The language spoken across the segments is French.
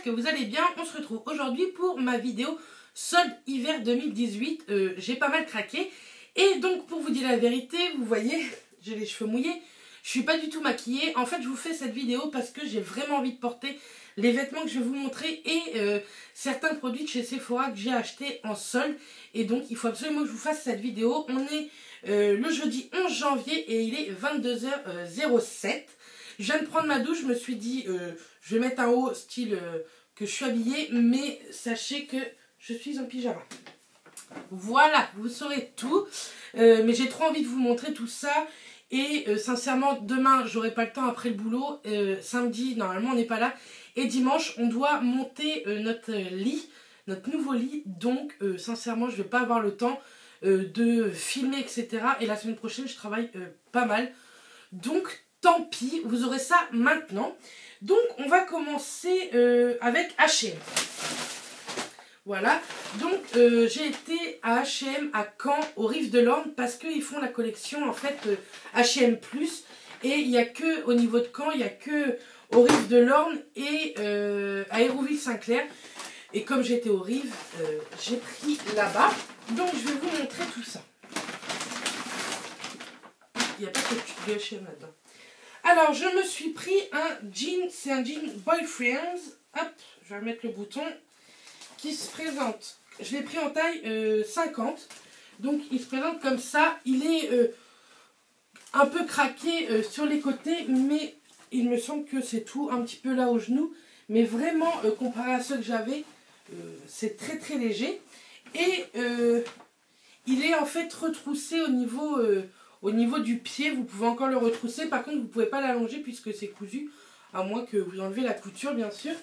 que vous allez bien. On se retrouve aujourd'hui pour ma vidéo solde hiver 2018. J'ai pas mal craqué. Et donc pour vous dire la vérité, vous voyez, j'ai les cheveux mouillés. Je suis pas du tout maquillée. En fait, je vous fais cette vidéo parce que j'ai vraiment envie de porter les vêtements que je vais vous montrer et certains produits de chez Sephora que j'ai achetés en solde. Et donc, il faut absolument que je vous fasse cette vidéo. On est le jeudi 11 janvier et il est 22h07. Je viens de prendre ma douche. Je me suis dit, je vais mettre un haut style que je suis habillée. Mais sachez que je suis en pyjama. Voilà, vous saurez tout. Mais j'ai trop envie de vous montrer tout ça. Et sincèrement, demain, j'aurai pas le temps après le boulot. Samedi, normalement, on n'est pas là. Et dimanche, on doit monter notre lit, notre nouveau lit. Donc, sincèrement, je vais pas avoir le temps de filmer, etc. Et la semaine prochaine, je travaille pas mal. Donc, tant pis, vous aurez ça maintenant. Donc, on va commencer avec H&M. Voilà, donc j'ai été à H&M à Caen, au Rives de l'Orne, parce qu'ils font la collection en fait H&M+. Et il n'y a que au niveau de Caen, il n'y a que au Rives de l'Orne et à Hérouville-Saint-Clair. Et comme j'étais au Rives, j'ai pris là-bas. Donc je vais vous montrer tout ça. Il n'y a pas que du H&M là-dedans. Alors je me suis pris un jean, c'est un jean Boyfriends. Hop, je vais remettre le bouton. Qui se présente, je l'ai pris en taille 50, donc il se présente comme ça. Il est un peu craqué sur les côtés, mais il me semble que c'est tout, un petit peu là au genou, mais vraiment comparé à ceux que j'avais, c'est très très léger. Et il est en fait retroussé au niveau du pied. Vous pouvez encore le retrousser, par contre vous ne pouvez pas l'allonger puisque c'est cousu, à moins que vous enlevez la couture bien sûr.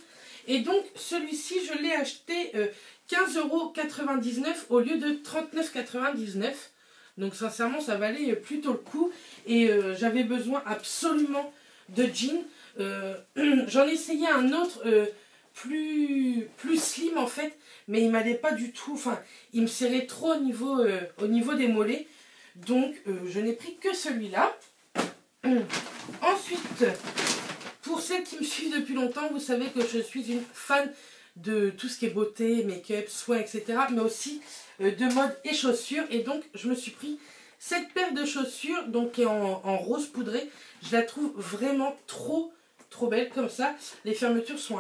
Et donc, celui-ci, je l'ai acheté 15,99 € au lieu de 39,99 €. Donc, sincèrement, ça valait plutôt le coup. Et j'avais besoin absolument de jeans. J'en ai essayé un autre plus slim, en fait. Mais il ne m'allait pas du tout. Enfin, il me serrait trop au niveau des mollets. Donc, je n'ai pris que celui-là. Ensuite... Pour celles qui me suivent depuis longtemps, vous savez que je suis une fan de tout ce qui est beauté, make-up, soins, etc. Mais aussi de mode et chaussures. Et donc, je me suis pris cette paire de chaussures, donc qui est en rose poudré. Je la trouve vraiment trop belle comme ça. Les fermetures sont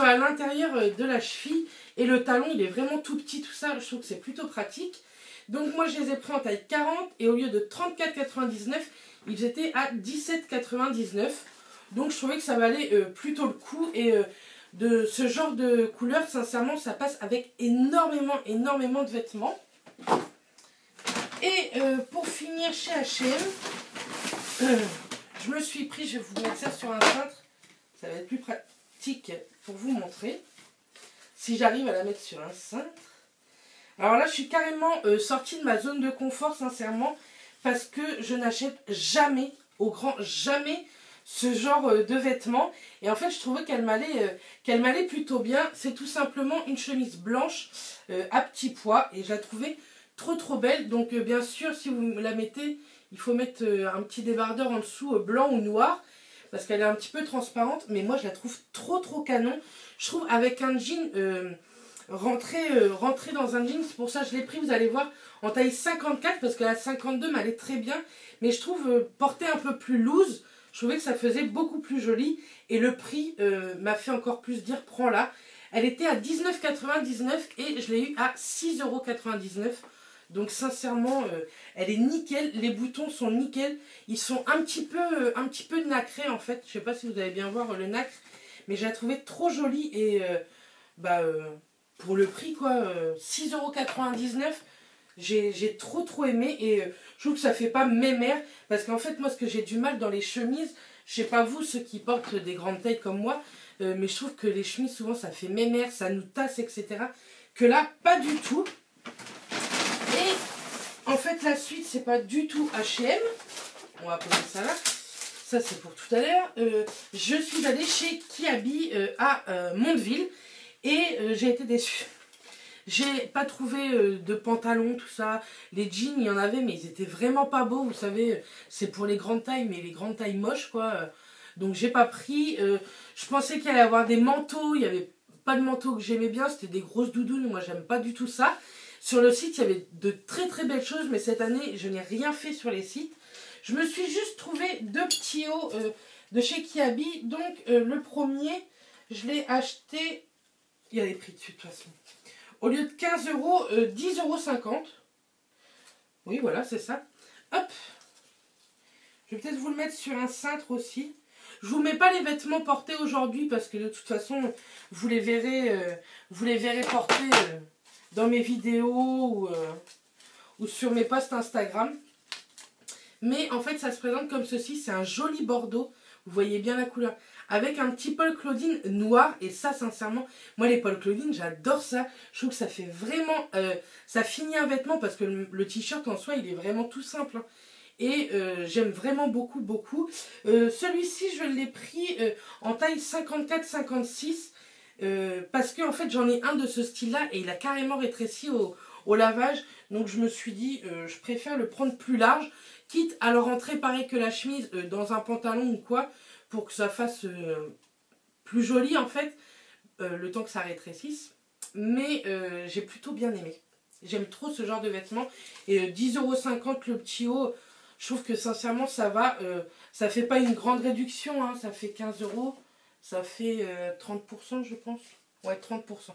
à l'intérieur de la cheville. Et le talon, il est vraiment tout petit, tout ça. Je trouve que c'est plutôt pratique. Donc, moi, je les ai pris en taille 40. Et au lieu de 34,99 €, ils étaient à 17,99 €. Donc je trouvais que ça valait plutôt le coup. Et de ce genre de couleur, sincèrement, ça passe avec énormément de vêtements. Et pour finir chez H&M, je me suis pris, je vais vous mettre ça sur un cintre. Ça va être plus pratique pour vous montrer. Si j'arrive à la mettre sur un cintre. Alors là, je suis carrément sortie de ma zone de confort, sincèrement. Parce que je n'achète jamais, au grand jamais, ce genre de vêtements. Et en fait, je trouvais qu'elle m'allait plutôt bien. C'est tout simplement une chemise blanche à petits pois. Et je la trouvais trop belle. Donc bien sûr, si vous la mettez, il faut mettre un petit débardeur en dessous, blanc ou noir. Parce qu'elle est un petit peu transparente. Mais moi, je la trouve trop canon. Je trouve avec un jean... rentrer dans un jean, c'est pour ça que je l'ai pris, vous allez voir, en taille 54, parce que la 52 m'allait très bien, mais je trouve porter un peu plus loose, je trouvais que ça faisait beaucoup plus joli, et le prix m'a fait encore plus dire, prends-la. Elle était à 19,99 € et je l'ai eu à 6,99 €, donc sincèrement, elle est nickel, les boutons sont nickel, ils sont un petit peu nacrés en fait, je sais pas si vous allez bien voir le nacre, mais je la trouvais trop jolie, et pour le prix quoi, 6,99 €, j'ai trop aimé. Et je trouve que ça fait pas mémère, parce qu'en fait moi ce que j'ai du mal dans les chemises, je sais pas vous ceux qui portent des grandes tailles comme moi, mais je trouve que les chemises souvent ça fait mémère, ça nous tasse, etc. Que là pas du tout. Et en fait la suite c'est pas du tout H&M, on va poser ça là, ça c'est pour tout à l'heure. Je suis allée chez Kiabi à Mondeville. Et j'ai été déçue. J'ai pas trouvé de pantalons, tout ça. Les jeans, il y en avait, mais ils étaient vraiment pas beaux. Vous savez, c'est pour les grandes tailles, mais les grandes tailles moches, quoi. Donc j'ai pas pris. Je pensais qu'il allait y avoir des manteaux. Il n'y avait pas de manteaux que j'aimais bien. C'était des grosses doudounes. Moi j'aime pas du tout ça. Sur le site il y avait de très très belles choses. Mais cette année je n'ai rien fait sur les sites. Je me suis juste trouvé 2 petits hauts de chez Kiabi. Donc le premier je l'ai acheté. Il y a les prix dessus de toute façon. Au lieu de 15 euros, 10,50 €. Oui voilà c'est ça. Hop. Je vais peut-être vous le mettre sur un cintre aussi. Je vous mets pas les vêtements portés aujourd'hui parce que de toute façon, vous les verrez portés dans mes vidéos ou sur mes posts Instagram. Mais en fait, ça se présente comme ceci. C'est un joli bordeaux. Vous voyez bien la couleur. Avec un petit Paul Claudine noir. Et ça, sincèrement, moi, les Paul Claudine, j'adore ça. Je trouve que ça fait vraiment... ça finit un vêtement parce que le t-shirt en soi, il est vraiment tout simple. Hein. Et j'aime vraiment beaucoup, beaucoup. Celui-ci, je l'ai pris en taille 54-56. Parce que en fait, j'en ai un de ce style-là. Et il a carrément rétréci au lavage. Donc, je me suis dit, je préfère le prendre plus large. Quitte à le rentrer pareil que la chemise dans un pantalon ou quoi. Pour que ça fasse plus joli, en fait. Le temps que ça rétrécisse. Mais j'ai plutôt bien aimé. J'aime trop ce genre de vêtements. Et 10,50 € le petit haut... Je trouve que sincèrement ça va, ça fait pas une grande réduction, hein, ça fait 15 €, ça fait 30% je pense, ouais 30%.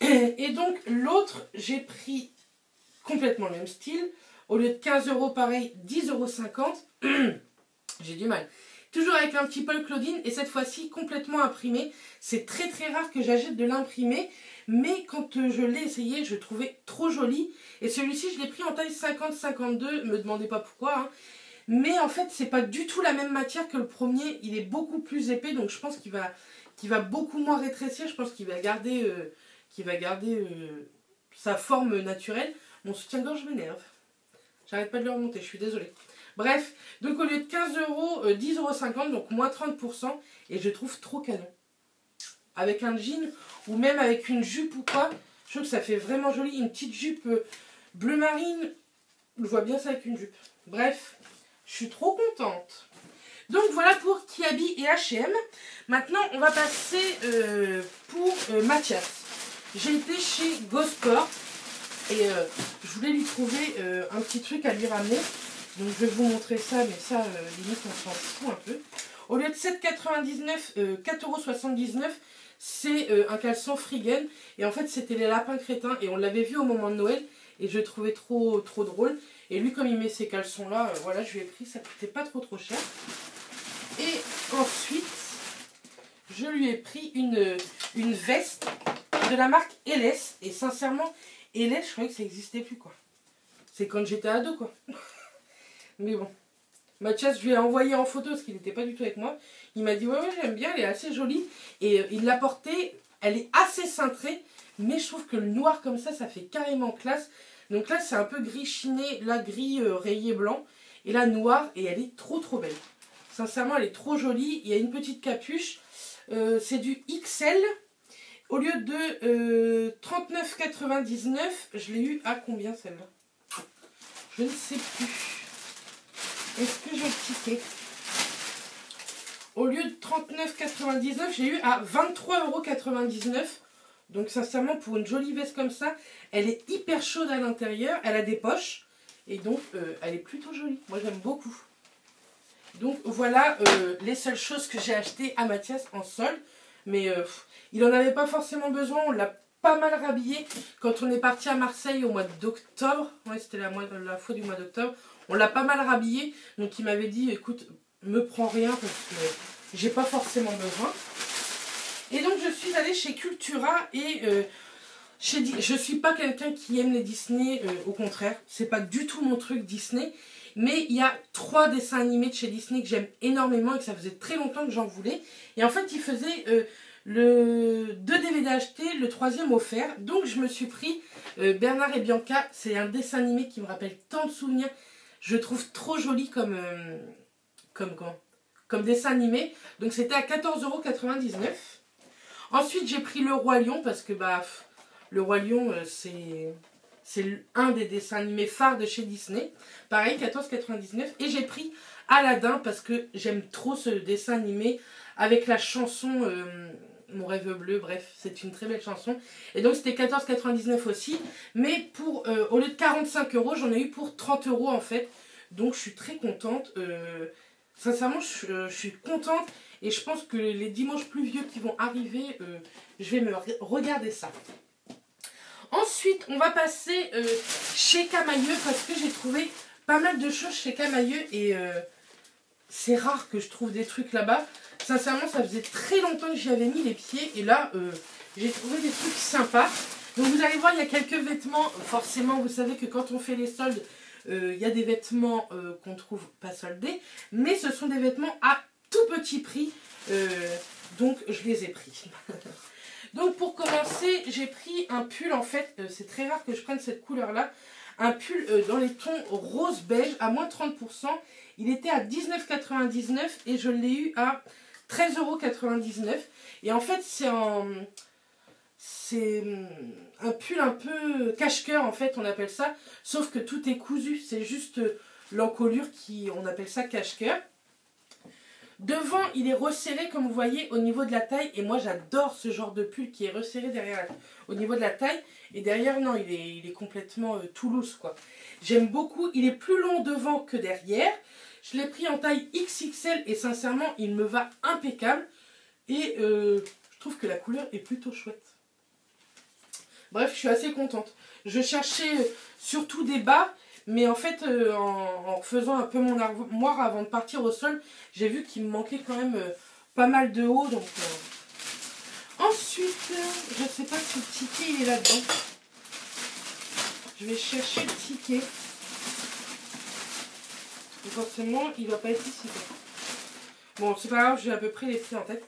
Et donc l'autre j'ai pris complètement le même style, au lieu de 15 € pareil, 10,50 €, j'ai du mal. Toujours avec un petit Paul Claudine et cette fois-ci complètement imprimé. C'est très très rare que j'achète de l'imprimé. Mais quand je l'ai essayé, je le trouvais trop joli. Et celui-ci, je l'ai pris en taille 50-52. Me demandez pas pourquoi. Hein. Mais en fait, c'est pas du tout la même matière que le premier. Il est beaucoup plus épais. Donc je pense qu'il va beaucoup moins rétrécir. Je pense qu'il va garder, sa forme naturelle. Mon soutien-gorge m'énerve. J'arrête pas de le remonter, je suis désolée. Bref, donc au lieu de 15 €, 10,50 €, donc moins 30%. Et je trouve trop canon. Avec un jean ou même avec une jupe ou quoi, je trouve que ça fait vraiment joli. Une petite jupe bleu marine, je vois bien ça avec une jupe. Bref, je suis trop contente. Donc voilà pour Kiabi et H&M. Maintenant, on va passer pour Mathias. J'ai été chez Gosport et je voulais lui trouver un petit truc à lui ramener. Donc je vais vous montrer ça, mais ça, limite, on s'en fout un peu. Au lieu de 7,99 €, 4,79 €, c'est un caleçon Frigen. Et en fait, c'était les lapins crétins. Et on l'avait vu au moment de Noël. Et je le trouvais trop drôle. Et lui, comme il met ces caleçons-là, voilà, je lui ai pris. Ça coûtait pas trop cher. Et ensuite, je lui ai pris une veste de la marque LS. Et sincèrement, LS, je croyais que ça n'existait plus, quoi. C'est quand j'étais ado, quoi. Mais bon. Mathias, je lui ai envoyé en photo parce qu'il n'était pas du tout avec moi. Il m'a dit ouais j'aime bien, elle est assez jolie. Et il l'a portée, elle est assez cintrée. Mais je trouve que le noir comme ça fait carrément classe. Donc là c'est un peu gris chiné, là gris rayé blanc. Et là noir et elle est trop belle. Sincèrement elle est trop jolie. Il y a une petite capuche. C'est du XL. Au lieu de 39,99 €, je l'ai eu à combien celle-là? Je ne sais plus. Est-ce que j'ai cliqué? Au lieu de 39,99 €, j'ai eu à 23,99 €. Donc sincèrement, pour une jolie veste comme ça, elle est hyper chaude à l'intérieur. Elle a des poches. Et donc, elle est plutôt jolie. Moi, j'aime beaucoup. Donc voilà les seules choses que j'ai achetées à Mathias en solde. Mais il n'en avait pas forcément besoin. On l'a pas mal rhabillé quand on est parti à Marseille au mois d'octobre. Ouais, c'était la fois du mois d'octobre. On l'a pas mal rhabillé. Donc il m'avait dit, écoute, me prends rien parce que j'ai pas forcément besoin. Et donc je suis allée chez Cultura et je suis pas quelqu'un qui aime les Disney, au contraire. C'est pas du tout mon truc Disney. Mais il y a 3 dessins animés de chez Disney que j'aime énormément et que ça faisait très longtemps que j'en voulais. Et en fait, ils faisaient 2 DVD achetés, le 3e offert. Donc je me suis pris Bernard et Bianca. C'est un dessin animé qui me rappelle tant de souvenirs. Je trouve trop joli comme dessin animé. Donc c'était à 14,99 €. Ensuite j'ai pris Le Roi Lion parce que Le Roi Lion c'est un des dessins animés phares de chez Disney. Pareil 14,99 €. Et j'ai pris Aladdin parce que j'aime trop ce dessin animé avec la chanson Mon rêve bleu, bref, c'est une très belle chanson. Et donc c'était 14,99 aussi, mais pour au lieu de 45 euros, j'en ai eu pour 30 euros en fait. Donc je suis très contente. Sincèrement, je suis contente et je pense que les dimanches pluvieux qui vont arriver, je vais me regarder ça. Ensuite, on va passer chez Camaïeu parce que j'ai trouvé pas mal de choses chez Camaïeu et c'est rare que je trouve des trucs là-bas. Sincèrement, ça faisait très longtemps que j'y avais mis les pieds et là, j'ai trouvé des trucs sympas. Donc vous allez voir, il y a quelques vêtements. Forcément, vous savez que quand on fait les soldes, il y a des vêtements qu'on trouve pas soldés, mais ce sont des vêtements à tout petit prix, donc je les ai pris. Donc pour commencer, j'ai pris un pull, en fait, c'est très rare que je prenne cette couleur-là, un pull dans les tons rose beige à moins 30%, il était à 19,99 € et je l'ai eu à 13,99 €. Et en fait, c'est un pull un peu cache-cœur, en fait, on appelle ça. Sauf que tout est cousu, c'est juste l'encolure qui, on appelle ça cache-cœur. Devant, il est resserré, comme vous voyez, au niveau de la taille. Et moi, j'adore ce genre de pull qui est resserré derrière, au niveau de la taille. Et derrière, non, il est complètement tout loose, quoi. J'aime beaucoup. Il est plus long devant que derrière. Je l'ai pris en taille XXL et sincèrement, il me va impeccable. Et je trouve que la couleur est plutôt chouette. Bref, je suis assez contente. Je cherchais surtout des bas, mais en fait, en faisant un peu mon armoire avant de partir au sol, j'ai vu qu'il me manquait quand même pas mal de haut. Donc, ensuite, je ne sais pas si le ticket il est là-dedans. Je vais chercher le ticket. Et forcément, il ne va pas être ici. Bon, c'est pas grave, j'ai à peu près les prix en tête.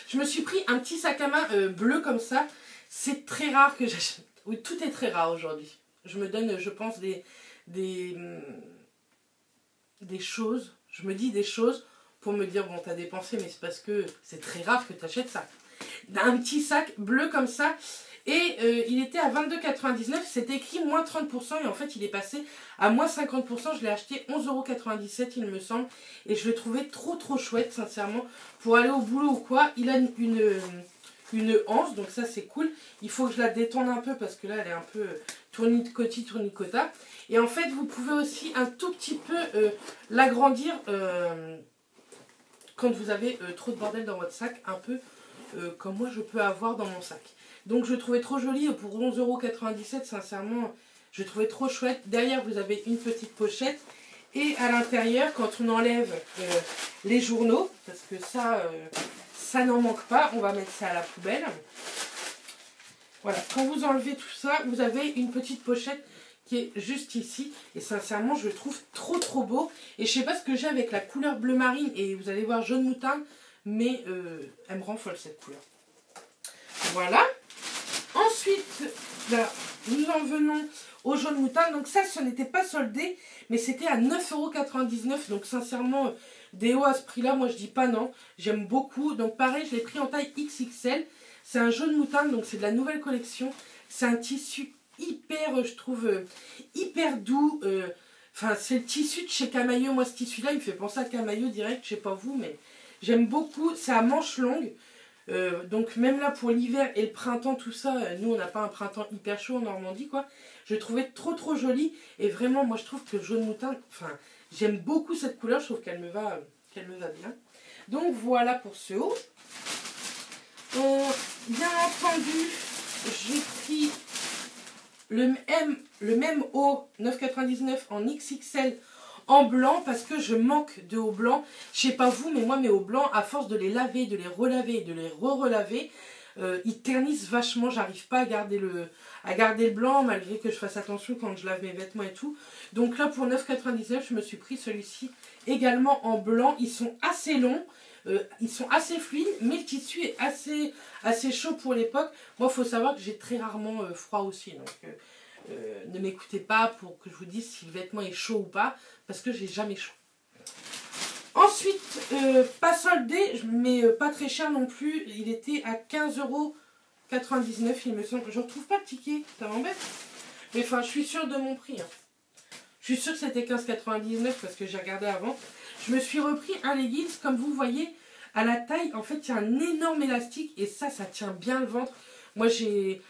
Je me suis pris un petit sac à main bleu comme ça. C'est très rare que j'achète. Oui, tout est très rare aujourd'hui. Je me donne, je pense, des choses. Je me dis des choses pour me dire, bon, t'as dépensé, mais c'est parce que c'est très rare que tu achètes ça. Un petit sac bleu comme ça. Et il était à 22,99 €. C'est écrit moins 30%. Et en fait, il est passé à moins 50%. Je l'ai acheté 11,97 €, il me semble. Et je le trouvais trop, trop chouette, sincèrement. Pour aller au boulot ou quoi. Il a une anse, donc ça c'est cool. Il faut que je la détende un peu parce que là elle est un peu tournicoti, tournicota. Et en fait vous pouvez aussi un tout petit peu l'agrandir quand vous avez trop de bordel dans votre sac, un peu comme moi je peux avoir dans mon sac. Donc je le trouvais trop joli pour 11,97 €, sincèrement je le trouvais trop chouette. Derrière vous avez une petite pochette et à l'intérieur quand on enlève les journaux, parce que ça n'en manque pas, on va mettre ça à la poubelle. Voilà, quand vous enlevez tout ça, vous avez une petite pochette qui est juste ici. Et sincèrement, je le trouve trop trop beau. Et je sais pas ce que j'ai avec la couleur bleu marine et vous allez voir jaune moutarde, mais elle me rend folle cette couleur. Voilà. Ensuite, là, nous en venons au jaune moutarde. Donc ça, ce n'était pas soldé, mais c'était à 9,99 €. Donc sincèrement, des hauts à ce prix-là, moi je dis pas non. J'aime beaucoup. Donc pareil, je l'ai pris en taille XXL. C'est un jaune moutarde, donc c'est de la nouvelle collection. C'est un tissu hyper, je trouve, hyper doux. Enfin, c'est le tissu de chez Camaïeu. Moi, ce tissu-là, il me fait penser à Camaïeu direct. Je sais pas vous, mais j'aime beaucoup. C'est à manches longues. Donc même là pour l'hiver et le printemps, tout ça, nous on n'a pas un printemps hyper chaud en Normandie quoi. Je le trouvais trop trop joli et vraiment moi je trouve que le jaune moutarde, enfin j'aime beaucoup cette couleur, je trouve qu'elle me va bien. Donc voilà pour ce haut. Bien entendu, j'ai pris le même haut 9,99 € en XXL en blanc parce que je manque de haut blanc. Je sais pas vous, mais moi mes hauts blancs, à force de les laver, de les relaver et de les re-relaver, ils ternissent vachement. J'arrive pas à garder le blanc malgré que je fasse attention quand je lave mes vêtements et tout. Donc là pour 9,99 €, je me suis pris celui-ci également en blanc. Ils sont assez longs. Ils sont assez fluides, mais le tissu est assez chaud pour l'époque. Moi, il faut savoir que j'ai très rarement froid aussi. Donc, ne m'écoutez pas pour que je vous dise si le vêtement est chaud ou pas, parce que j'ai jamais chaud. Ensuite, pas soldé, mais pas très cher non plus. Il était à 15,99 €, il me semble. Je ne retrouve pas le ticket, ça m'embête. Mais enfin, je suis sûre de mon prix. Hein. Je suis sûre que c'était 15,99 € parce que j'ai regardé avant. Je me suis repris un leggings, comme vous voyez, à la taille, en fait, il y a un énorme élastique et ça tient bien le ventre. Moi, j'ai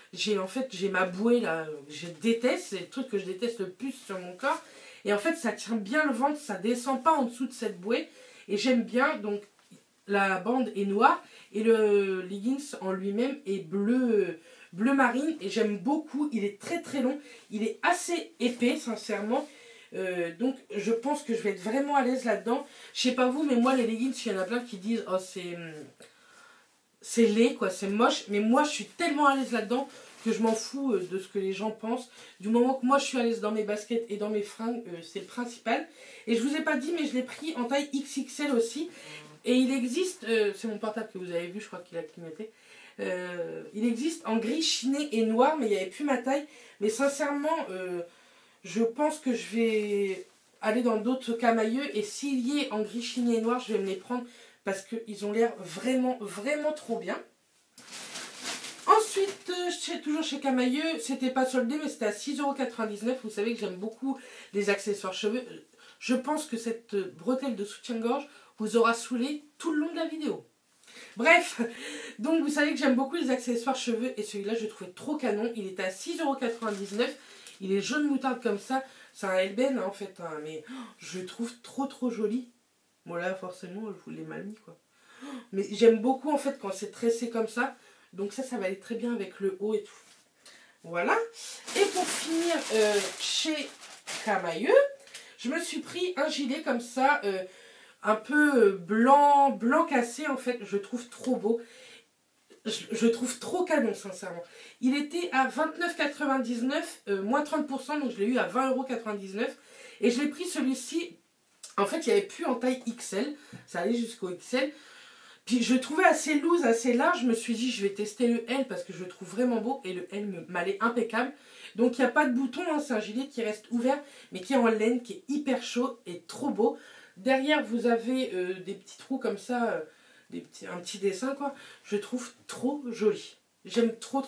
ma bouée, là, je déteste, c'est le truc que je déteste le plus sur mon corps. Et en fait, ça tient bien le ventre, ça descend pas en dessous de cette bouée. Et j'aime bien, donc, la bande est noire et le leggings en lui-même est bleu marine. Et j'aime beaucoup, il est très très long, il est assez épais, sincèrement. Donc je pense que je vais être vraiment à l'aise là-dedans. Je sais pas vous, mais moi les leggings, il y en a plein qui disent oh c'est laid quoi, c'est moche. Mais moi je suis tellement à l'aise là-dedans que je m'en fous de ce que les gens pensent. Du moment que moi je suis à l'aise dans mes baskets et dans mes fringues, c'est le principal. Et je vous ai pas dit, mais je l'ai pris en taille XXL aussi. Et il existe, c'est mon portable que vous avez vu, je crois qu'il a clignoté. Il existe en gris chiné et noir, mais il n'y avait plus ma taille. Mais sincèrement, je pense que je vais aller dans d'autres camailleux. Et s'il y est en gris chiné et noir, je vais me les prendre parce qu'ils ont l'air vraiment, vraiment trop bien. Ensuite, toujours chez Camailleux, c'était pas soldé, mais c'était à 6,99 €. Vous savez que j'aime beaucoup les accessoires cheveux. Je pense que cette bretelle de soutien-gorge vous aura saoulé tout le long de la vidéo. Bref, donc vous savez que j'aime beaucoup les accessoires cheveux et celui-là je le trouvais trop canon. Il était à 6,99 €. Il est jaune moutarde comme ça. C'est un Elben hein, en fait, hein, mais je le trouve trop joli. Bon là forcément je vous l'ai mal mis quoi. Mais j'aime beaucoup en fait quand c'est tressé comme ça. Donc ça va aller très bien avec le haut et tout. Voilà. Et pour finir chez Camailleux, je me suis pris un gilet comme ça, un peu blanc cassé en fait. Je trouve trop beau. Je trouve trop canon sincèrement. Il était à 29,99 moins 30%, donc je l'ai eu à 20,99 €. Et je l'ai pris celui-ci, en fait il n'y avait plus en taille XL, ça allait jusqu'au XL. Puis je le trouvais assez loose, assez large, je me suis dit je vais tester le L parce que je le trouve vraiment beau et le L m'allait impeccable. Donc il n'y a pas de bouton, hein, c'est un gilet qui reste ouvert mais qui est en laine, qui est hyper chaud et trop beau. Derrière vous avez des petits trous comme ça, un petit dessin quoi. Je le trouve trop joli. J'aime trop.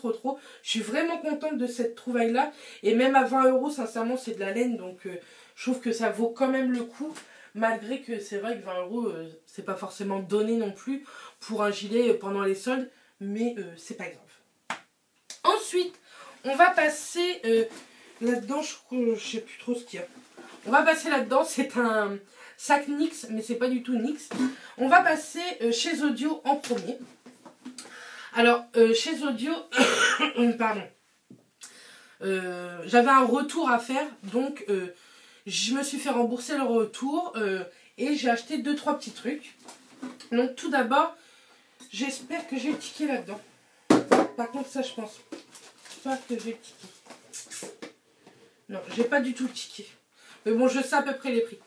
Je suis vraiment contente de cette trouvaille là. Et même à 20 € sincèrement c'est de la laine donc je trouve que ça vaut quand même le coup. Malgré que c'est vrai que 20 €, c'est pas forcément donné non plus pour un gilet pendant les soldes, mais c'est pas grave. Ensuite, on va passer là-dedans, je sais plus trop ce qu'il y a. On va passer là-dedans, c'est un sac NYX, mais c'est pas du tout NYX. On va passer chez Audio en premier. Alors, chez Audio, pardon, j'avais un retour à faire, donc je me suis fait rembourser le retour et j'ai acheté 2-3 petits trucs. Donc tout d'abord, j'espère que j'ai le ticket là-dedans. Par contre ça je pense pas que j'ai le ticket. Non, j'ai pas du tout le ticket. Mais bon, je sais à peu près les prix.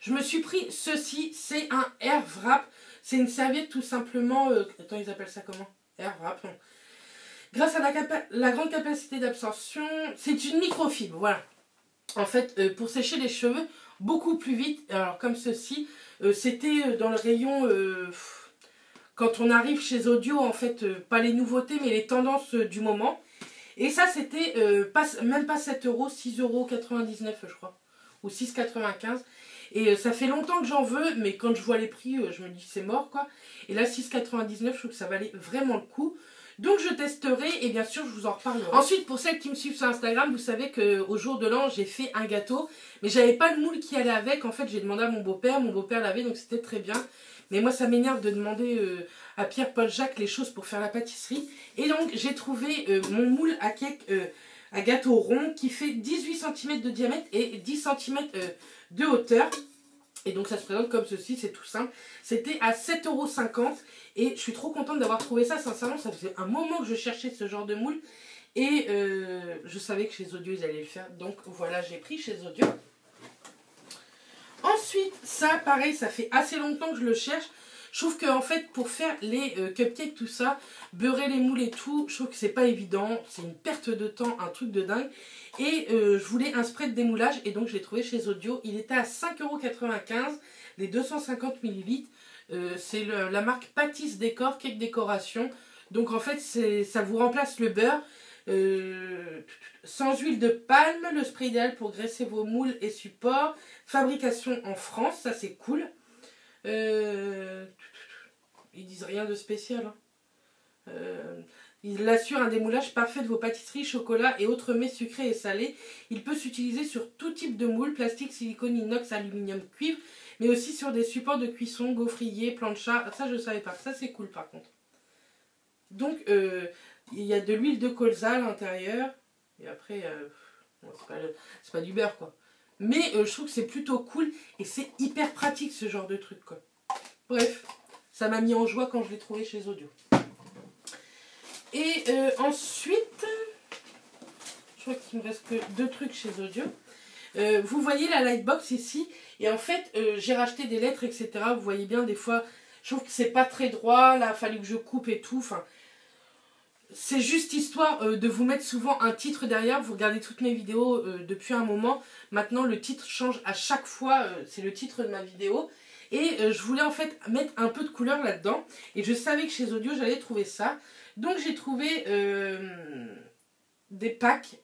Je me suis pris ceci, c'est un Air Wrap. C'est une serviette tout simplement... attends, ils appellent ça comment? Air Wrap, non. Grâce à la grande capacité d'absorption, c'est une microfibre, voilà. En fait, pour sécher les cheveux beaucoup plus vite, alors comme ceci, c'était dans le rayon, quand on arrive chez Audio, en fait, pas les nouveautés, mais les tendances du moment. Et ça, c'était même pas 7 €, 6,99 € je crois, ou 6,95 €. Et ça fait longtemps que j'en veux, mais quand je vois les prix, je me dis c'est mort quoi. Et là, 6,99 €, je trouve que ça valait vraiment le coup. Donc je testerai et bien sûr je vous en reparlerai. Ensuite pour celles qui me suivent sur Instagram, vous savez qu'au jour de l'an j'ai fait un gâteau. Mais j'avais pas le moule qui allait avec. En fait j'ai demandé à mon beau-père l'avait donc c'était très bien. Mais moi ça m'énerve de demander à Pierre-Paul Jacques les choses pour faire la pâtisserie. Et donc j'ai trouvé mon moule à cake, à gâteau rond qui fait 18 cm de diamètre et 10 cm de hauteur. Et donc ça se présente comme ceci, c'est tout simple. C'était à 7,50 € et je suis trop contente d'avoir trouvé ça. Sincèrement, ça faisait un moment que je cherchais ce genre de moule. Et je savais que chez Audio, ils allaient le faire. Donc voilà, j'ai pris chez Audio. Ensuite, ça, pareil, ça fait assez longtemps que je le cherche. Je trouve qu'en fait, pour faire les cupcakes, tout ça, beurrer les moules et tout, je trouve que c'est pas évident. C'est une perte de temps, un truc de dingue. Et je voulais un spray de démoulage et donc je l'ai trouvé chez Audio. Il était à 5,95 €, les 250 ml. C'est la marque Pâtisse Décor, Cake Décoration. Donc en fait, ça vous remplace le beurre. Sans huile de palme, le spray idéal pour graisser vos moules et supports. Fabrication en France, ça c'est cool. Ils disent rien de spécial. Hein. Il assure un démoulage parfait de vos pâtisseries, chocolat et autres mets sucrés et salés. Il peut s'utiliser sur tout type de moule, plastique, silicone, inox, aluminium, cuivre, mais aussi sur des supports de cuisson, gaufriers, plancha. Ça, je ne savais pas. Ça, c'est cool par contre. Donc, il y a de l'huile de colza à l'intérieur. Et après, bon, c'est pas du beurre, quoi. Mais je trouve que c'est plutôt cool et c'est hyper pratique ce genre de truc, quoi. Bref, ça m'a mis en joie quand je l'ai trouvé chez Audio. Et ensuite, je crois qu'il me reste que 2 trucs chez Audio. Vous voyez la lightbox ici. Et en fait, j'ai racheté des lettres, etc. Vous voyez bien, des fois, je trouve que c'est pas très droit. Là, il a fallu que je coupe et tout. Enfin, c'est juste histoire de vous mettre souvent un titre derrière. Vous regardez toutes mes vidéos depuis un moment. Maintenant, le titre change à chaque fois. C'est le titre de ma vidéo. Et je voulais en fait mettre un peu de couleur là-dedans. Et je savais que chez Audio, j'allais trouver ça. Donc, j'ai trouvé des packs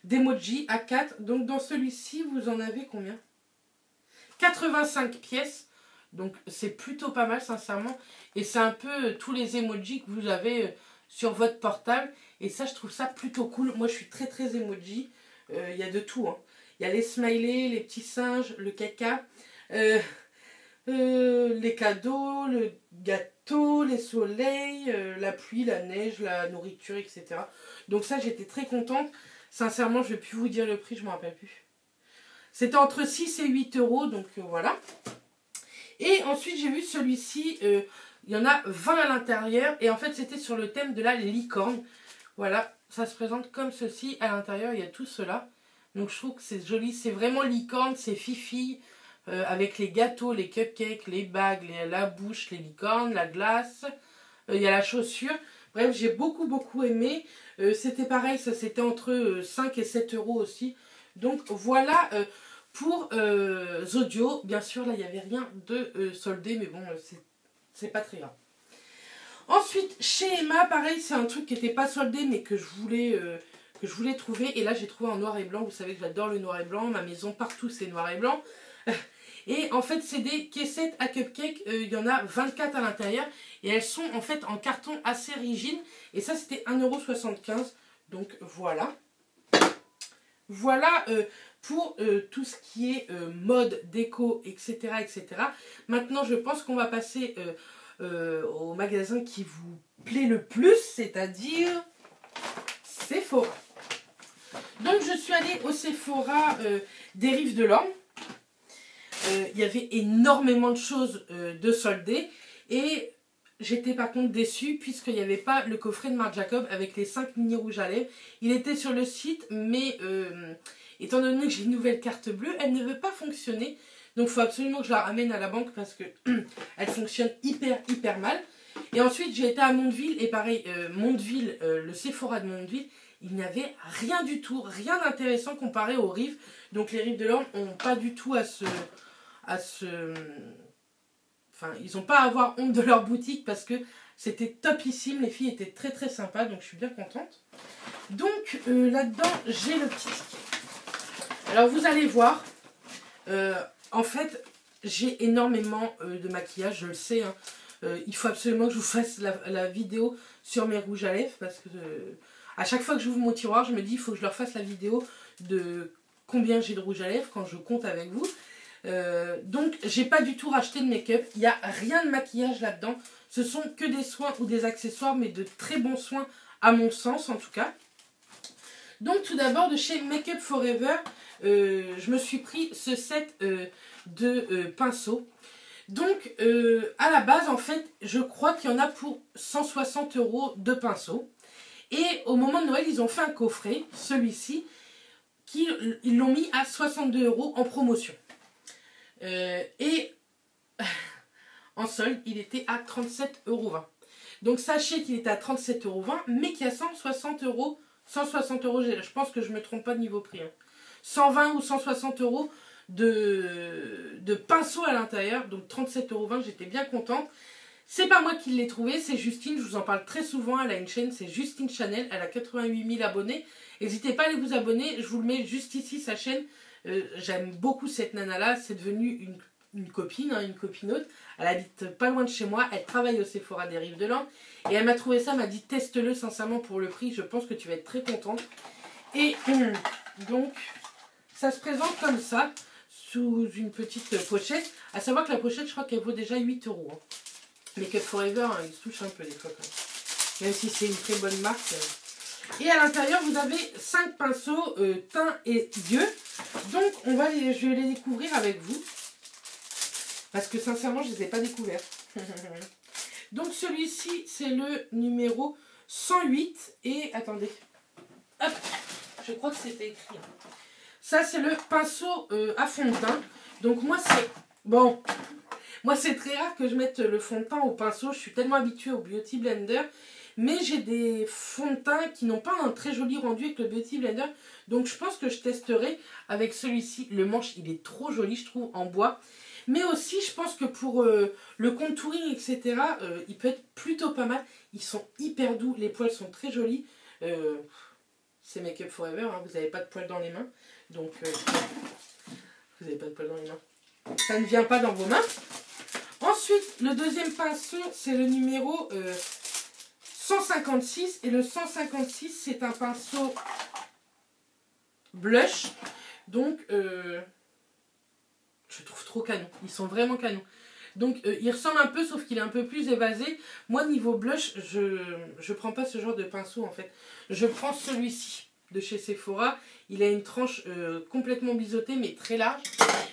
d'emoji A4. Donc, dans celui-ci, vous en avez combien? 85 pièces. Donc, c'est plutôt pas mal, sincèrement. Et c'est un peu tous les emojis que vous avez sur votre portable. Et ça, je trouve ça plutôt cool. Moi, je suis très, très emoji. Il y a de tout. Hein. Il y a les smileys, les petits singes, le caca. Les cadeaux, le gâteau, les soleils, la pluie, la neige, la nourriture, etc. Donc ça, j'étais très contente. Sincèrement, je ne vais plus vous dire le prix, je ne me rappelle plus. C'était entre 6 et 8 euros, donc voilà. Et ensuite, j'ai vu celui-ci, il y en a 20 à l'intérieur. Et en fait, c'était sur le thème de la licorne. Voilà, ça se présente comme ceci. À l'intérieur, il y a tout cela. Donc je trouve que c'est joli, c'est vraiment licorne, c'est fifi. Avec les gâteaux, les cupcakes, les bagues, la bouche, les licornes, la glace. Il y a la chaussure. Bref, j'ai beaucoup aimé. C'était pareil, ça c'était entre 5 et 7 euros aussi. Donc voilà pour Audio. Bien sûr, là il n'y avait rien de soldé, mais bon, c'est pas très grave. Ensuite, chez Emma, pareil, c'est un truc qui n'était pas soldé, mais que je voulais trouver. Et là, j'ai trouvé en noir et blanc. Vous savez que j'adore le noir et blanc. Ma maison, partout, c'est noir et blanc. Et en fait, c'est des caissettes à cupcakes. Il y en a 24 à l'intérieur. Et elles sont en fait en carton assez rigide. Et ça, c'était 1,75 €. Donc voilà. Voilà pour tout ce qui est mode, déco, etc., etc. Maintenant, je pense qu'on va passer au magasin qui vous plaît le plus, c'est-à-dire Sephora. Donc, je suis allée au Sephora des Rives de l'Orne. Il y avait énormément de choses de soldées. Et j'étais par contre déçue puisqu'il n'y avait pas le coffret de Marc Jacob avec les 5 mini rouges à lèvres. Il était sur le site, mais étant donné que j'ai une nouvelle carte bleue, elle ne veut pas fonctionner. Donc il faut absolument que je la ramène à la banque parce que elle fonctionne hyper mal. Et ensuite j'ai été à Mondeville et pareil, Mondeville, le Sephora de Mondeville, il n'y avait rien du tout, rien d'intéressant comparé aux Rives. Donc les Rives de l'Orne n'ont pas du tout enfin, ils n'ont pas à avoir honte de leur boutique parce que c'était topissime, les filles étaient très sympas, donc je suis bien contente. Donc là-dedans, j'ai le petit ticket. Alors vous allez voir, en fait, j'ai énormément de maquillage, je le sais. Hein. Il faut absolument que je vous fasse la vidéo sur mes rouges à lèvres parce que à chaque fois que j'ouvre mon tiroir, je me dis il faut que je leur fasse la vidéo de combien j'ai de rouge à lèvres quand je compte avec vous. Donc j'ai pas du tout racheté de make-up, il n'y a rien de maquillage là-dedans, ce sont que des soins ou des accessoires, mais de très bons soins à mon sens en tout cas. Donc tout d'abord de chez Make Up Forever, je me suis pris ce set de pinceaux. Donc à la base en fait je crois qu'il y en a pour 160 € de pinceaux. Et au moment de Noël ils ont fait un coffret, celui-ci, ils l'ont mis à 62 € en promotion. Et en solde, il était à 37,20 €. Donc sachez qu'il était à 37,20 €, mais qu'il y a 160 €. 160 €, je pense que je ne me trompe pas de niveau prix. Hein. 120 ou 160 € de pinceau à l'intérieur. Donc 37,20 €, j'étais bien contente. C'est pas moi qui l'ai trouvé, c'est Justine. Je vous en parle très souvent. Elle a une chaîne, c'est Justine Chanel. Elle a 88 000 abonnés. N'hésitez pas à aller vous abonner. Je vous le mets juste ici, sa chaîne. J'aime beaucoup cette nana là, c'est devenu une copine, hein, une copinote. Elle habite pas loin de chez moi. Elle travaille au Sephora des Rives de Lande. Et elle m'a trouvé ça, elle m'a dit teste-le sincèrement pour le prix. Je pense que tu vas être très contente. Et donc, ça se présente comme ça, sous une petite pochette. À savoir que la pochette, je crois qu'elle vaut déjà 8 €. Hein. Make Up For Ever, hein, ils se touchent un peu des fois quand même. Même si c'est une très bonne marque. Et à l'intérieur, vous avez 5 pinceaux teint et yeux. Donc, je vais les découvrir avec vous. Parce que sincèrement, je ne les ai pas découverts. Donc, celui-ci, c'est le numéro 108. Et attendez. Hop, je crois que c'était écrit. Ça, c'est le pinceau à fond de teint. Donc, moi, c'est... Bon, moi, c'est très rare que je mette le fond de teint au pinceau. Je suis tellement habituée au Beauty Blender. Mais j'ai des fonds de teint qui n'ont pas un très joli rendu avec le Beauty Blender. Donc, je pense que je testerai avec celui-ci. Le manche, il est trop joli, je trouve, en bois. Mais aussi, je pense que pour le contouring, etc., il peut être plutôt pas mal. Ils sont hyper doux. Les poils sont très jolis. C'est Make Up For Ever. Hein, vous n'avez pas de poils dans les mains. Donc, vous n'avez pas de poils dans les mains. Ça ne vient pas dans vos mains. Ensuite, le deuxième pinceau, c'est le numéro 156. Et le 156, c'est un pinceau blush. Donc, je trouve trop canon. Ils sont vraiment canons. Donc, il ressemble un peu, sauf qu'il est un peu plus évasé. Moi, niveau blush, je prends pas ce genre de pinceau, en fait. Je prends celui-ci de chez Sephora. Il a une tranche complètement biseautée, mais très large.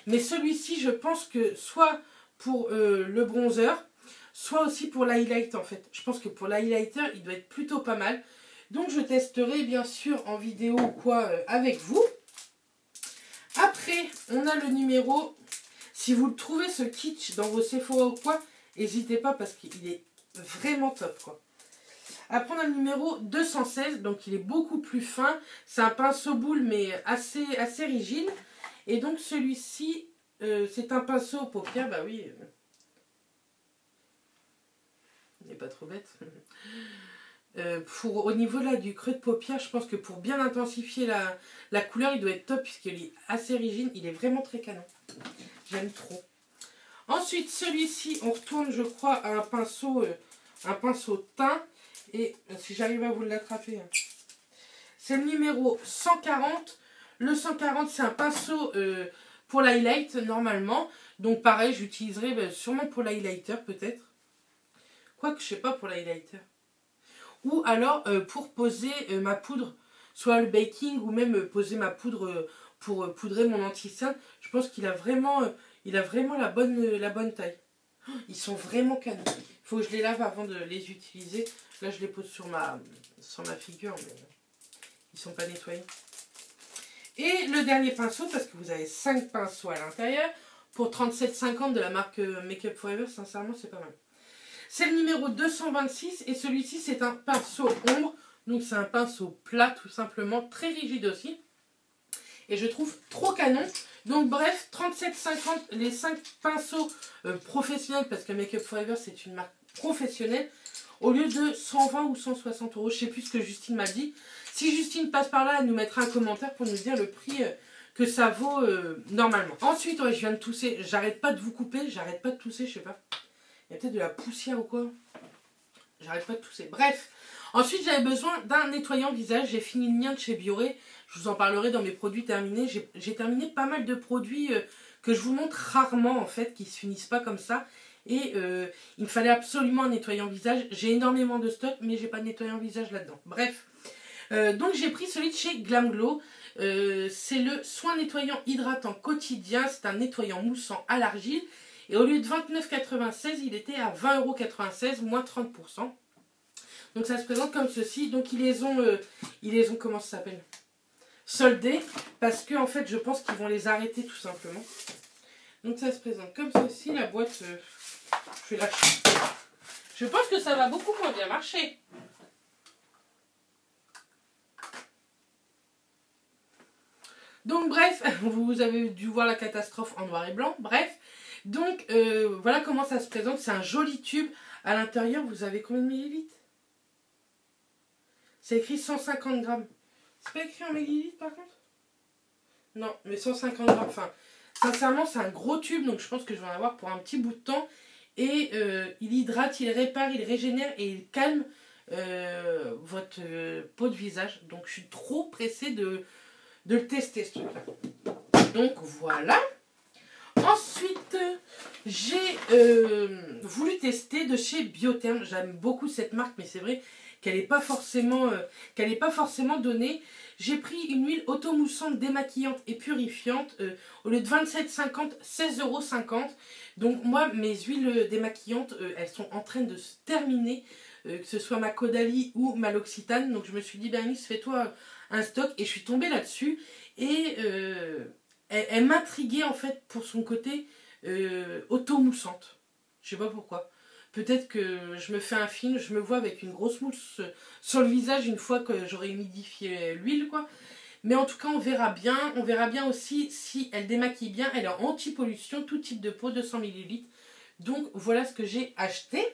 Mais celui-ci, je pense que soit pour le bronzer, soit aussi pour l'highlight, en fait. Je pense que pour l'highlighter, il doit être plutôt pas mal. Donc, je testerai, bien sûr, en vidéo ou quoi, avec vous. Après, on a le numéro... Si vous le trouvez, ce kitsch, dans vos Sephora ou quoi, n'hésitez pas parce qu'il est vraiment top, quoi. Après, on a le numéro 216, donc il est beaucoup plus fin. C'est un pinceau boule, mais assez rigide. Et donc, celui-ci, c'est un pinceau aux paupières, bah oui. Il n'est pas trop bête. Au niveau là du creux de paupière, je pense que pour bien intensifier la couleur, il doit être top puisqu'il est assez rigide. Il est vraiment très canon. J'aime trop. Ensuite, celui-ci, on retourne, je crois, à un pinceau teint. Et si j'arrive à vous l'attraper, hein. C'est le numéro 140. Le 140, c'est un pinceau pour l'highlight, normalement. Donc, pareil, j'utiliserai sûrement pour l'highlighter, peut-être. Quoique, je sais pas pour l'highlighter. Ou alors, pour poser ma poudre, soit le baking, ou même poser ma poudre... pour poudrer mon anti-cerne. Je pense qu'il a vraiment, la bonne taille. Ils sont vraiment canons. Il faut que je les lave avant de les utiliser. Là, je les pose sur ma figure, mais ils ne sont pas nettoyés. Et le dernier pinceau, parce que vous avez 5 pinceaux à l'intérieur, pour 37,50 de la marque Make Up For Ever, sincèrement, c'est pas mal. C'est le numéro 226, et celui-ci, c'est un pinceau ombre. Donc, c'est un pinceau plat, tout simplement, très rigide aussi. Et je trouve trop canon. Donc bref, 37,50 les 5 pinceaux professionnels, parce que Make Up For Ever c'est une marque professionnelle, au lieu de 120 ou 160 €. Je sais plus ce que Justine m'a dit. Si Justine passe par là, elle nous mettra un commentaire pour nous dire le prix que ça vaut normalement. Ensuite, ouais, je viens de tousser. J'arrête pas de vous couper, j'arrête pas de tousser, je sais pas. Il y a peut-être de la poussière ou quoi. J'arrête pas de tousser. Bref. Ensuite, j'avais besoin d'un nettoyant visage. J'ai fini le mien de chez Bioré. Je vous en parlerai dans mes produits terminés. J'ai terminé pas mal de produits que je vous montre rarement, en fait, qui ne se finissent pas comme ça. Et il me fallait absolument un nettoyant visage. J'ai énormément de stock, mais j'ai pas de nettoyant visage là-dedans. Bref. Donc, j'ai pris celui de chez Glam Glow. C'est le soin nettoyant hydratant quotidien. C'est un nettoyant moussant à l'argile. Et au lieu de 29,96 €, il était à 20,96 €, moins 30%. Donc ça se présente comme ceci. Donc ils les ont comment ça s'appelle, soldés, parce que en fait je pense qu'ils vont les arrêter tout simplement. Donc ça se présente comme ceci. La boîte, je vais lâcher. Je pense que ça va beaucoup moins bien marcher. Donc bref, vous avez dû voir la catastrophe en noir et blanc. Bref, donc voilà comment ça se présente. C'est un joli tube. À l'intérieur, vous avez combien de millilitres? C'est écrit 150 grammes. C'est pas écrit en millilitres par contre? Non, mais 150 grammes. Enfin, Sincèrement, c'est un gros tube, donc je pense que je vais en avoir pour un petit bout de temps. Et il hydrate, il répare, il régénère et il calme votre peau de visage. Donc je suis trop pressée de le tester, ce truc-là. Donc voilà. Ensuite, j'ai voulu tester de chez Biotherm. J'aime beaucoup cette marque, mais c'est vrai qu'elle n'est pas forcément donnée. J'ai pris une huile automoussante, démaquillante et purifiante. Au lieu de 27,50, 16,50 €. Donc moi, mes huiles démaquillantes, elles sont en train de se terminer. Que ce soit ma Caudalie ou ma L'Occitane. Donc je me suis dit, Bernice, fais-toi un stock. Et je suis tombée là-dessus. Et elle m'intriguait en fait pour son côté automoussante. Je sais pas pourquoi. Peut-être que je me fais un film, je me vois avec une grosse mousse sur le visage une fois que j'aurai humidifié l'huile, quoi. Mais en tout cas, on verra bien. On verra bien aussi si elle démaquille bien. Elle est anti-pollution, tout type de peau, 200 ml. Donc voilà ce que j'ai acheté.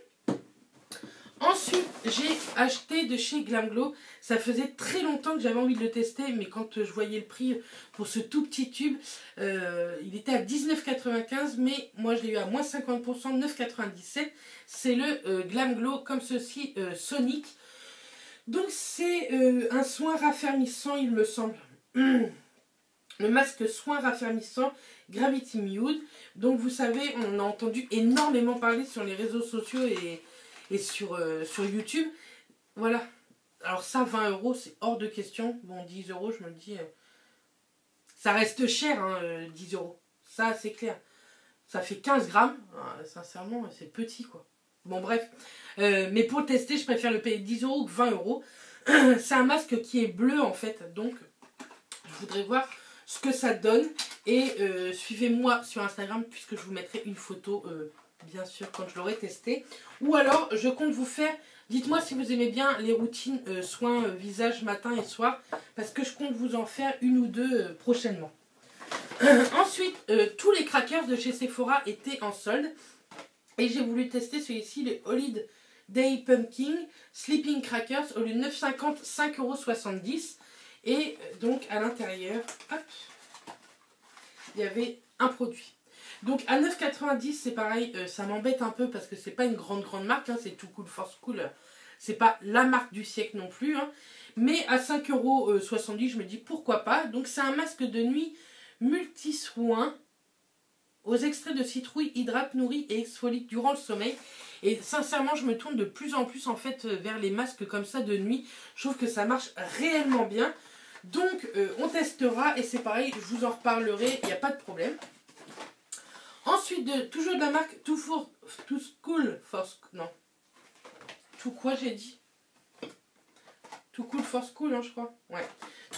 Ensuite, j'ai acheté de chez Glam Glow. Ça faisait très longtemps que j'avais envie de le tester, mais quand je voyais le prix pour ce tout petit tube, il était à 19,95 €, mais moi je l'ai eu à moins 50%, 9,97 €. C'est le Glam Glow comme ceci, Sonic. Donc c'est un soin raffermissant, il me semble. Le masque soin raffermissant Gravity Nude. Donc vous savez, on en a entendu énormément parler sur les réseaux sociaux et sur YouTube. Voilà. Alors ça, 20 €, c'est hors de question. Bon, 10 €, je me dis... ça reste cher, hein, 10 €. Ça, c'est clair. Ça fait 15 grammes. Ah, sincèrement, c'est petit, quoi. Bon, bref. Mais pour le tester, je préfère le payer 10 € que 20 €. C'est un masque qui est bleu, en fait. Donc, je voudrais voir ce que ça donne. Et suivez-moi sur Instagram, puisque je vous mettrai une photo... bien sûr, quand je l'aurai testé. Ou alors, je compte vous faire... Dites-moi si vous aimez bien les routines soins visage matin et soir. Parce que je compte vous en faire une ou deux prochainement. Ensuite, tous les crackers de chez Sephora étaient en solde. Et j'ai voulu tester celui-ci, le Holiday Pumpkin Sleeping Crackers. Au lieu de 9,50 €, 5,70 €. Et donc, à l'intérieur, hop, il y avait un produit. Donc à 9,90 €, c'est pareil, ça m'embête un peu parce que c'est pas une grande marque, hein, c'est Too Cool Force Cool, c'est pas la marque du siècle non plus, hein, mais à 5,70 €, je me dis pourquoi pas. Donc c'est un masque de nuit multi-soin aux extraits de citrouille, hydrate, nourrit et exfolie durant le sommeil. Et sincèrement, je me tourne de plus en plus en fait vers les masques comme ça de nuit. Je trouve que ça marche réellement bien. Donc on testera et c'est pareil, je vous en reparlerai, il n'y a pas de problème. Ensuite, toujours de la marque Too Cool Force... Non. Tout quoi j'ai dit? Too Cool Force Cool, hein, je crois. Ouais.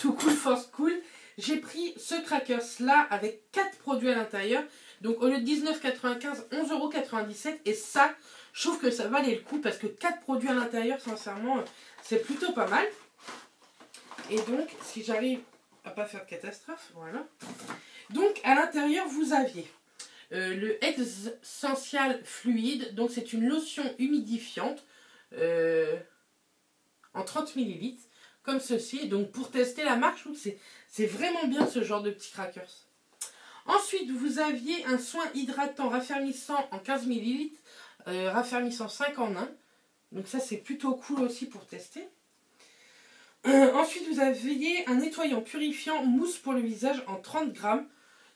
Too Cool Force Cool. J'ai pris ce crackers là avec 4 produits à l'intérieur. Donc au lieu de 19,95 €, 11,97 €. Et ça, je trouve que ça valait le coup parce que 4 produits à l'intérieur, sincèrement, c'est plutôt pas mal. Et donc, si j'arrive à pas faire de catastrophe, voilà. Donc à l'intérieur, vous aviez... le Essential Fluide, donc c'est une lotion humidifiante en 30 ml, comme ceci. Donc pour tester la marque, je trouve que c'est vraiment bien ce genre de petits crackers. Ensuite, vous aviez un soin hydratant raffermissant en 15 ml, raffermissant 5 en 1. Donc ça c'est plutôt cool aussi pour tester. Ensuite, vous aviez un nettoyant purifiant mousse pour le visage en 30 grammes.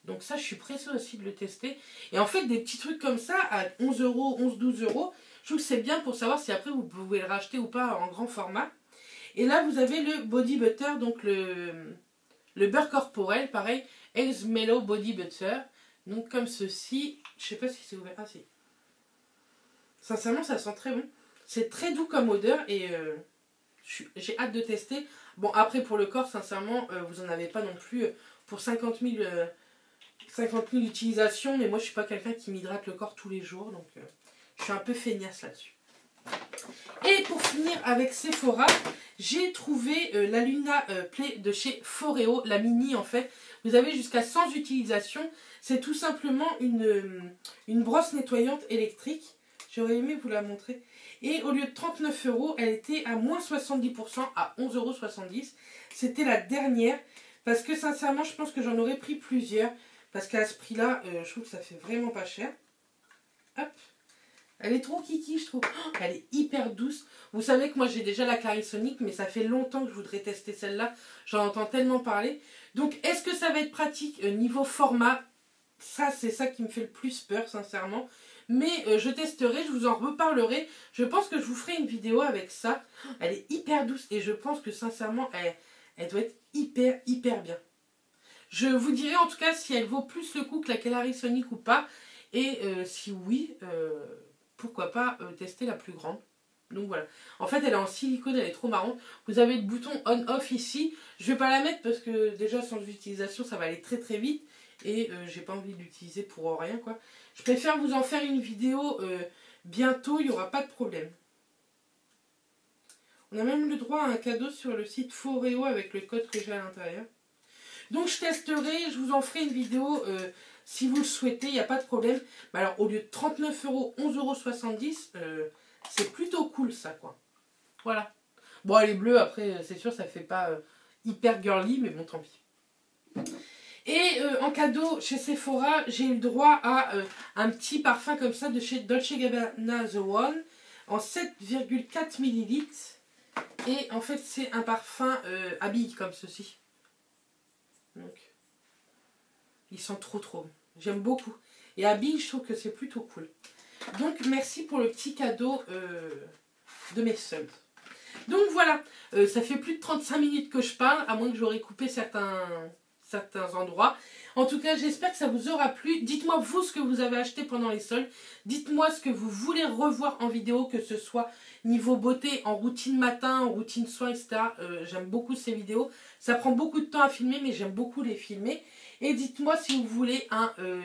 Donc ça, je suis pressée aussi de le tester. Et en fait, des petits trucs comme ça, à 11 €, 11-12 €, je trouve que c'est bien pour savoir si après vous pouvez le racheter ou pas en grand format. Et là, vous avez le Body Butter, donc le beurre corporel, pareil, Eggs Mellow Body Butter. Donc comme ceci, je sais pas si c'est ouvert. Ah si. Sincèrement, ça sent très bon. C'est très doux comme odeur et j'ai hâte de tester. Bon, après pour le corps, sincèrement, vous n'en avez pas non plus pour 50 000 utilisations, mais moi je suis pas quelqu'un qui m'hydrate le corps tous les jours, donc je suis un peu feignasse là-dessus. Et pour finir avec Sephora, j'ai trouvé la Luna Play de chez Foreo, la mini en fait. Vous avez jusqu'à 100 utilisations. C'est tout simplement une brosse nettoyante électrique. J'aurais aimé vous la montrer. Et au lieu de 39 €, elle était à moins 70%, à 11,70 €. C'était la dernière. Parce que sincèrement, je pense que j'en aurais pris plusieurs. Parce qu'à ce prix-là, je trouve que ça fait vraiment pas cher. Hop. Elle est trop kiki, je trouve. Oh, elle est hyper douce. Vous savez que moi, j'ai déjà la Clarisonic, mais ça fait longtemps que je voudrais tester celle-là. J'en entends tellement parler. Donc, est-ce que ça va être pratique niveau format? Ça, c'est ça qui me fait le plus peur, sincèrement. Mais je testerai, je vous en reparlerai. Je pense que je vous ferai une vidéo avec ça. Elle est hyper douce et je pense que, sincèrement, elle doit être hyper bien. Je vous dirai en tout cas si elle vaut plus le coup que la Clarisonic ou pas. Et si oui, pourquoi pas tester la plus grande. Donc voilà. En fait, elle est en silicone, elle est trop marrante. Vous avez le bouton on-off ici. Je vais pas la mettre parce que déjà sans utilisation, ça va aller très vite. Et j'ai pas envie de l'utiliser pour rien, quoi. Je préfère vous en faire une vidéo bientôt, il n'y aura pas de problème. On a même le droit à un cadeau sur le site Foreo avec le code que j'ai à l'intérieur. Donc je testerai, je vous en ferai une vidéo si vous le souhaitez, il n'y a pas de problème. Mais alors au lieu de 39 €, 11,70 €, c'est plutôt cool ça, quoi. Voilà. Bon, elle est bleue, après c'est sûr ça fait pas hyper girly, mais bon tant pis. Et en cadeau chez Sephora, j'ai eu le droit à un petit parfum comme ça de chez Dolce & Gabbana The One en 7,4 ml. Et en fait c'est un parfum à billes comme ceci. Donc, ils sont trop bons. J'aime beaucoup. Et à billes, je trouve que c'est plutôt cool. Donc, merci pour le petit cadeau de mes soldes. Donc, voilà. Ça fait plus de 35 minutes que je parle, à moins que j'aurais coupé certains endroits. En tout cas, j'espère que ça vous aura plu. Dites-moi, vous, ce que vous avez acheté pendant les soldes. Dites-moi ce que vous voulez revoir en vidéo, que ce soit niveau beauté, en routine matin, en routine soin, etc. J'aime beaucoup ces vidéos. Ça prend beaucoup de temps à filmer, mais j'aime beaucoup les filmer. Et dites-moi si vous voulez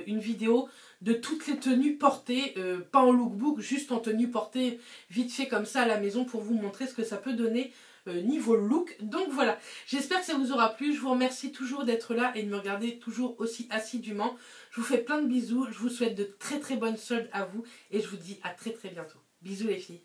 une vidéo de toutes les tenues portées, pas en lookbook, juste en tenue portée vite fait comme ça à la maison pour vous montrer ce que ça peut donner niveau look. Donc voilà, j'espère que ça vous aura plu. Je vous remercie toujours d'être là et de me regarder toujours aussi assidûment. Je vous fais plein de bisous. Je vous souhaite de très bonnes soldes à vous et je vous dis à très bientôt. Bisous les filles.